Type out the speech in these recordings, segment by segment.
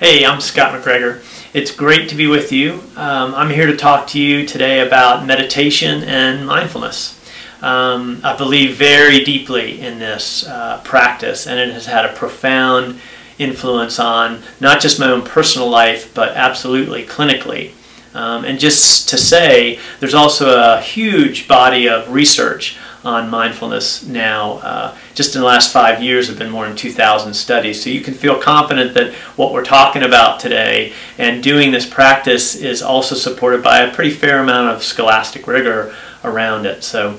Hey, I'm Scott McGregor. It's great to be with you. I'm here to talk to you today about meditation and mindfulness. I believe very deeply in this practice, and it has had a profound influence on not just my own personal life, but absolutely clinically. And just to say, there's also a huge body of research on mindfulness now. Just in the last 5 years there have been more than 2,000 studies. So you can feel confident that what we're talking about today and doing this practice is also supported by a pretty fair amount of scholastic rigor around it. So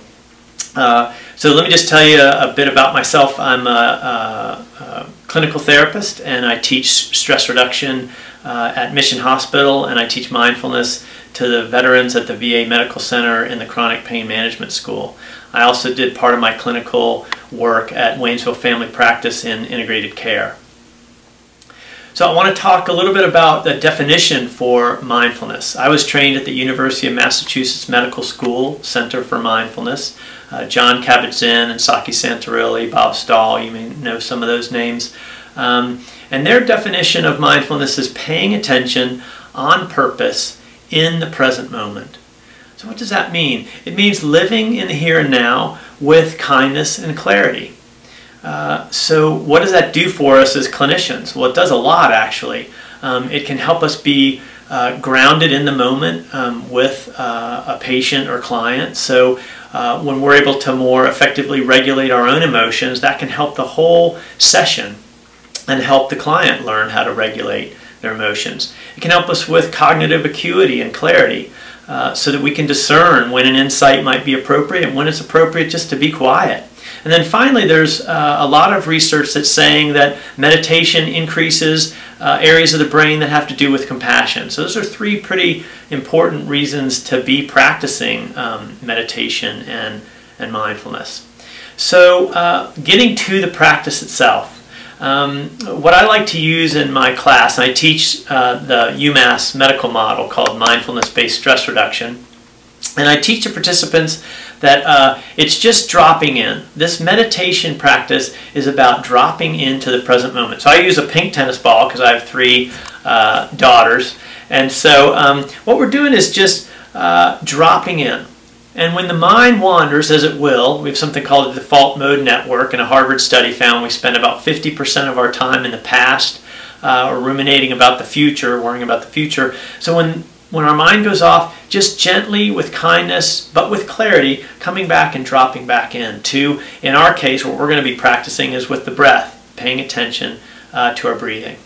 let me just tell you a bit about myself. I'm a clinical therapist, and I teach stress reduction at Mission Hospital, and I teach mindfulness to the veterans at the VA Medical Center in the Chronic Pain Management School. I also did part of my clinical work at Waynesville Family Practice in Integrated Care. So I want to talk a little bit about the definition for mindfulness. I was trained at the University of Massachusetts Medical School Center for Mindfulness. John Kabat-Zinn and Saki Santorilli, Bob Stahl, you may know some of those names. And their definition of mindfulness is paying attention on purpose in the present moment. So what does that mean? It means living in the here and now with kindness and clarity. So what does that do for us as clinicians? Well, it does a lot, actually. It can help us be grounded in the moment with a patient or client. So when we're able to more effectively regulate our own emotions, that can help the whole session and help the client learn how to regulate their emotions. It can help us with cognitive acuity and clarity, so that we can discern when an insight might be appropriate and when it's appropriate just to be quiet. And then finally, there's a lot of research that's saying that meditation increases areas of the brain that have to do with compassion. So those are three pretty important reasons to be practicing meditation and mindfulness. So getting to the practice itself. What I like to use in my class, and I teach the UMass medical model called Mindfulness-Based Stress Reduction, and I teach the participants that it's just dropping in. This meditation practice is about dropping into the present moment. So I use a pink tennis ball because I have 3 daughters, and so what we're doing is just dropping in. And when the mind wanders, as it will, we have something called the default mode network, and a Harvard study found we spend about 50% of our time in the past or ruminating about the future, worrying about the future. So when our mind goes off, just gently, with kindness, but with clarity, coming back and dropping back in to, in our case, what we're going to be practicing is with the breath, paying attention to our breathing.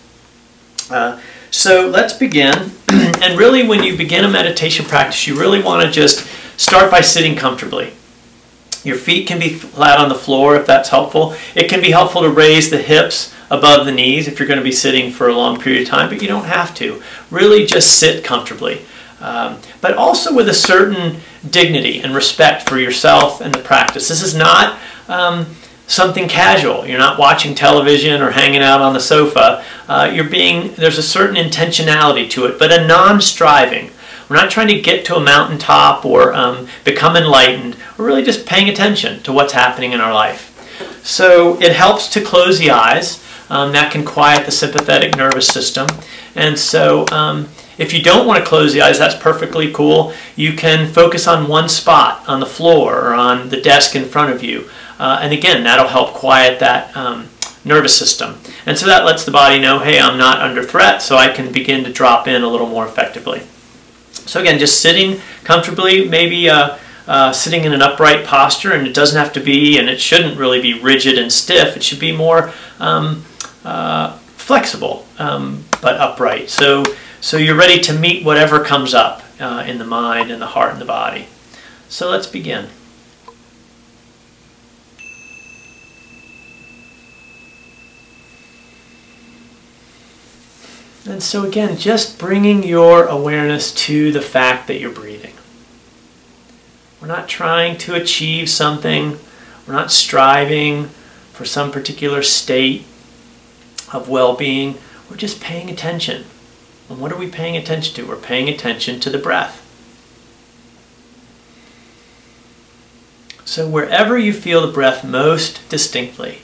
So let's begin. And really, when you begin a meditation practice, you really want to just start by sitting comfortably. Your feet can be flat on the floor if that's helpful. It can be helpful to raise the hips above the knees if you're going to be sitting for a long period of time, but you don't have to. Really just sit comfortably. But also with a certain dignity and respect for yourself and the practice. This is not something casual. You're not watching television or hanging out on the sofa. There's a certain intentionality to it, but a non-striving. We're not trying to get to a mountaintop or become enlightened. We're really just paying attention to what's happening in our life. So it helps to close the eyes. That can quiet the sympathetic nervous system. And so if you don't want to close the eyes, that's perfectly cool. You can focus on one spot on the floor or on the desk in front of you. And again, that'll help quiet that nervous system. And so that lets the body know, hey, I'm not under threat, so I can begin to drop in a little more effectively. So again, just sitting comfortably, maybe sitting in an upright posture, and it doesn't have to be, and it shouldn't really be rigid and stiff. It should be more flexible, but upright. So you're ready to meet whatever comes up in the mind and the heart and the body. So let's begin. And so again, just bringing your awareness to the fact that you're breathing. We're not trying to achieve something. We're not striving for some particular state of well-being. We're just paying attention. And what are we paying attention to? We're paying attention to the breath. So wherever you feel the breath most distinctly,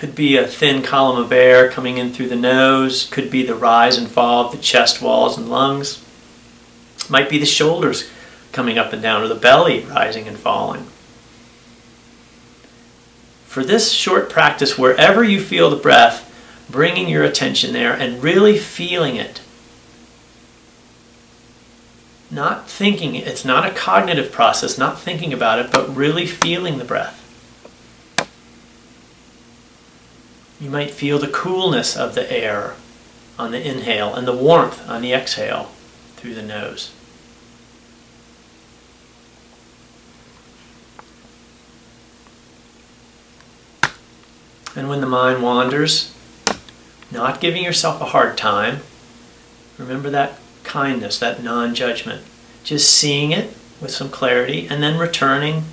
Could be a thin column of air coming in through the nose. Could be the rise and fall of the chest walls and lungs. Might be the shoulders coming up and down, or the belly rising and falling. For this short practice, wherever you feel the breath, bringing your attention there and really feeling it. Not thinking, it's not a cognitive process, not thinking about it, but really feeling the breath. You might feel the coolness of the air on the inhale and the warmth on the exhale through the nose. And when the mind wanders, not giving yourself a hard time, remember that kindness, that non-judgment. Just seeing it with some clarity and then returning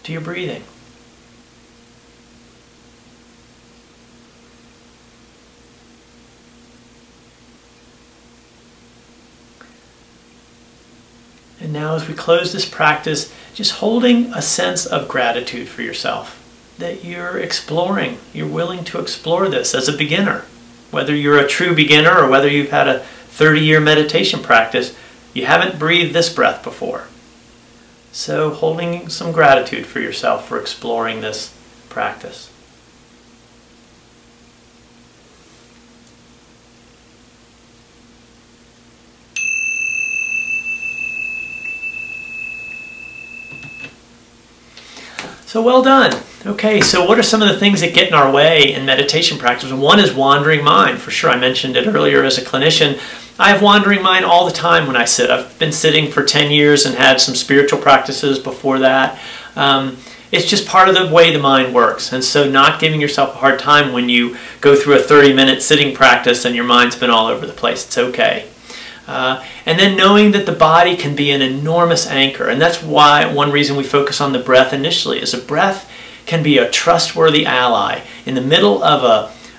to your breathing. And now as we close this practice, just holding a sense of gratitude for yourself. That you're exploring, you're willing to explore this as a beginner. Whether you're a true beginner or whether you've had a 30-year meditation practice, you haven't breathed this breath before. So holding some gratitude for yourself for exploring this practice. So well done. Okay, so what are some of the things that get in our way in meditation practice? One is wandering mind, for sure. I mentioned it earlier as a clinician. I have wandering mind all the time when I sit. I've been sitting for 10 years and had some spiritual practices before that. It's just part of the way the mind works. And so not giving yourself a hard time when you go through a 30-minute sitting practice and your mind's been all over the place. It's okay. And then knowing that the body can be an enormous anchor. And that's why one reason we focus on the breath initially is a breath can be a trustworthy ally. In the middle of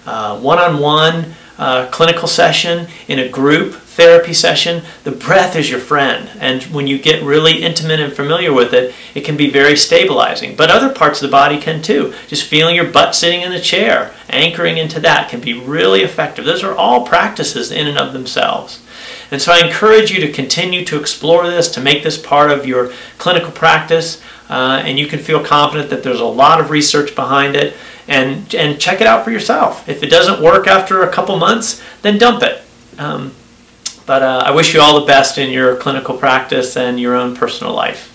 a one-on-one clinical session, in a group therapy session, the breath is your friend. And when you get really intimate and familiar with it, it can be very stabilizing. But other parts of the body can too. Just feeling your butt sitting in the chair, anchoring into that can be really effective. Those are all practices in and of themselves. And so I encourage you to continue to explore this, to make this part of your clinical practice, and you can feel confident that there's a lot of research behind it, and check it out for yourself. If it doesn't work after a couple months, then dump it. But I wish you all the best in your clinical practice and your own personal life.